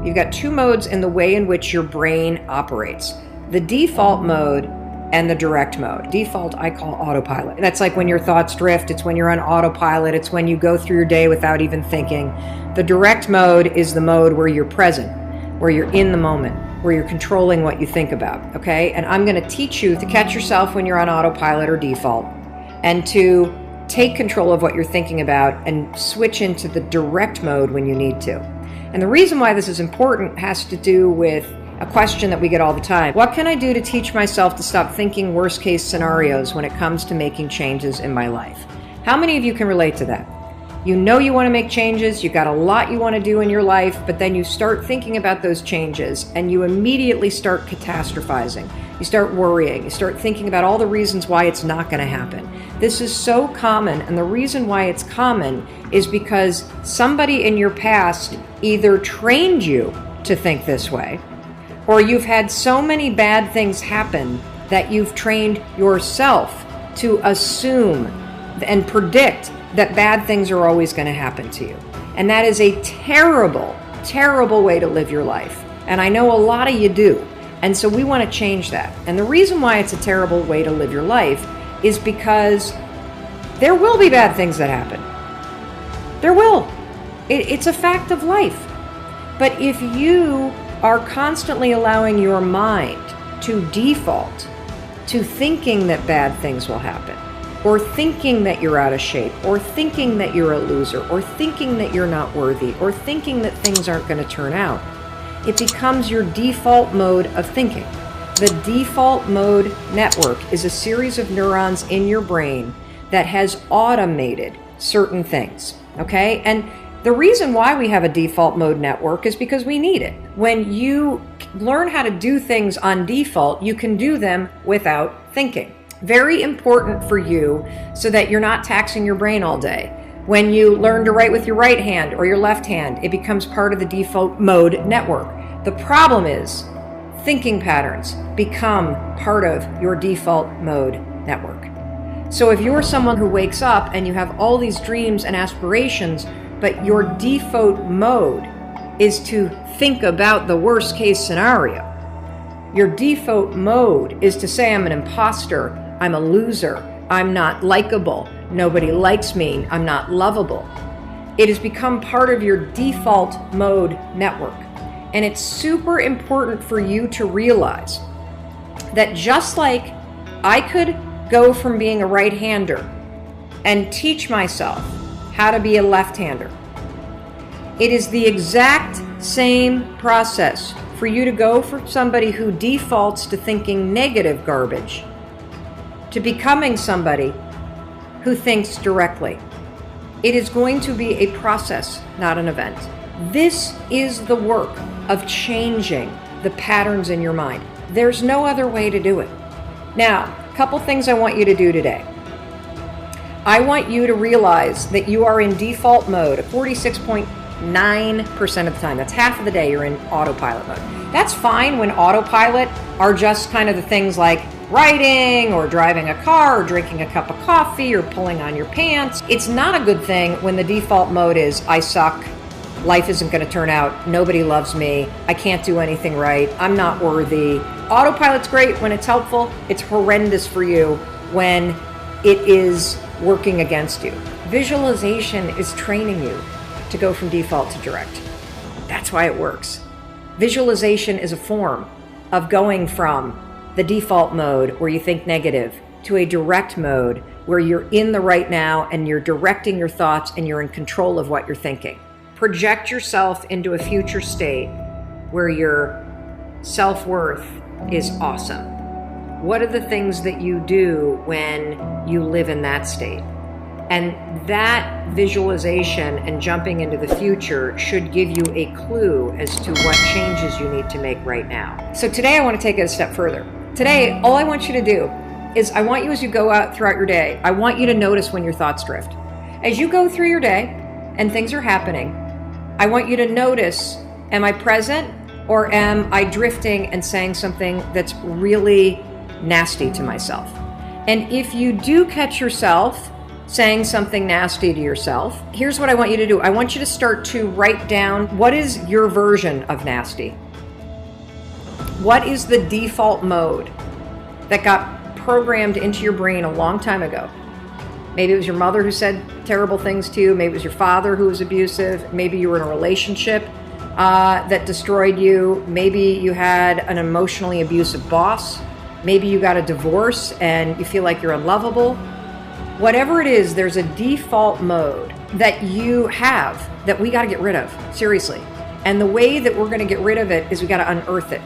You've got two modes in the way in which your brain operates. The default mode and the direct mode. Default I call autopilot. That's like when your thoughts drift. It's when you're on autopilot. It's when you go through your day without even thinking. The direct mode is the mode where you're present, where you're in the moment, where you're controlling what you think about, okay? And I'm going to teach you to catch yourself when you're on autopilot or default, and to take control of what you're thinking about and switch into the direct mode when you need to. And the reason why this is important has to do with a question that we get all the time. What can I do to teach myself to stop thinking worst case scenarios when it comes to making changes in my life? How many of you can relate to that? You know you want to make changes, you got a lot you want to do in your life, but then you start thinking about those changes and you immediately start catastrophizing. You start worrying, you start thinking about all the reasons why it's not going to happen. This is so common, and the reason why it's common is because somebody in your past either trained you to think this way, or you've had so many bad things happen that you've trained yourself to assume and predict that bad things are always going to happen to you. And that is a terrible, terrible way to live your life. And I know a lot of you do. And so we want to change that. And the reason why it's a terrible way to live your life is because there will be bad things that happen. There will. It's a fact of life. But if you are constantly allowing your mind to default to thinking that bad things will happen, or thinking that you're out of shape, or thinking that you're a loser, or thinking that you're not worthy, or thinking that things aren't going to turn out, it becomes your default mode of thinking. The default mode network is a series of neurons in your brain that has automated certain things, okay? And the reason why we have a default mode network is because we need it. When you learn how to do things on default, you can do them without thinking. Very important for you so that you're not taxing your brain all day. When you learn to write with your right hand or your left hand, it becomes part of the default mode network. The problem is thinking patterns become part of your default mode network. So if you're someone who wakes up and you have all these dreams and aspirations, but your default mode is to think about the worst case scenario, your default mode is to say, I'm an imposter, I'm a loser, I'm not likable, nobody likes me, I'm not lovable. It has become part of your default mode network. And it's super important for you to realize that just like I could go from being a right-hander and teach myself how to be a left-hander, it is the exact same process for you to go from somebody who defaults to thinking negative garbage to becoming somebody who thinks directly. It is going to be a process, not an event. This is the work of changing the patterns in your mind. There's no other way to do it. Now, a couple things I want you to do today. I want you to realize that you are in default mode 46.9% of the time. That's half of the day you're in autopilot mode. That's fine when autopilot are just kind of the things like writing or driving a car or drinking a cup of coffee or pulling on your pants. It's not a good thing when the default mode is I suck, life isn't going to turn out, nobody loves me, I can't do anything right, I'm not worthy. Autopilot's great when it's helpful. It's horrendous for you when it is working against you. Visualization is training you to go from default to direct. That's why it works. Visualization is a form of going from the default mode where you think negative to a direct mode where you're in the right now and you're directing your thoughts and you're in control of what you're thinking. Project yourself into a future state where your self-worth is awesome. What are the things that you do when you live in that state? And that visualization and jumping into the future should give you a clue as to what changes you need to make right now. So today I want to take it a step further. Today, all I want you to do is I want you, as you go out throughout your day, I want you to notice when your thoughts drift. As you go through your day and things are happening, I want you to notice, am I present or am I drifting and saying something that's really nasty to myself? And if you do catch yourself saying something nasty to yourself, here's what I want you to do. I want you to start to write down, what is your version of nasty? What is the default mode that got programmed into your brain a long time ago? Maybe it was your mother who said terrible things to you. Maybe it was your father who was abusive. Maybe you were in a relationship that destroyed you. Maybe you had an emotionally abusive boss. Maybe you got a divorce and you feel like you're unlovable. Whatever it is, there's a default mode that you have that we got to get rid of, seriously. And the way that we're going to get rid of it is we got to unearth it.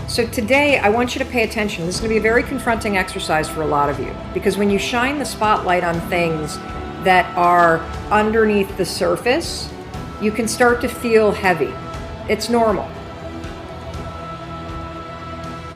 So today, I want you to pay attention. This is going to be a very confronting exercise for a lot of you, because when you shine the spotlight on things that are underneath the surface, you can start to feel heavy. It's normal.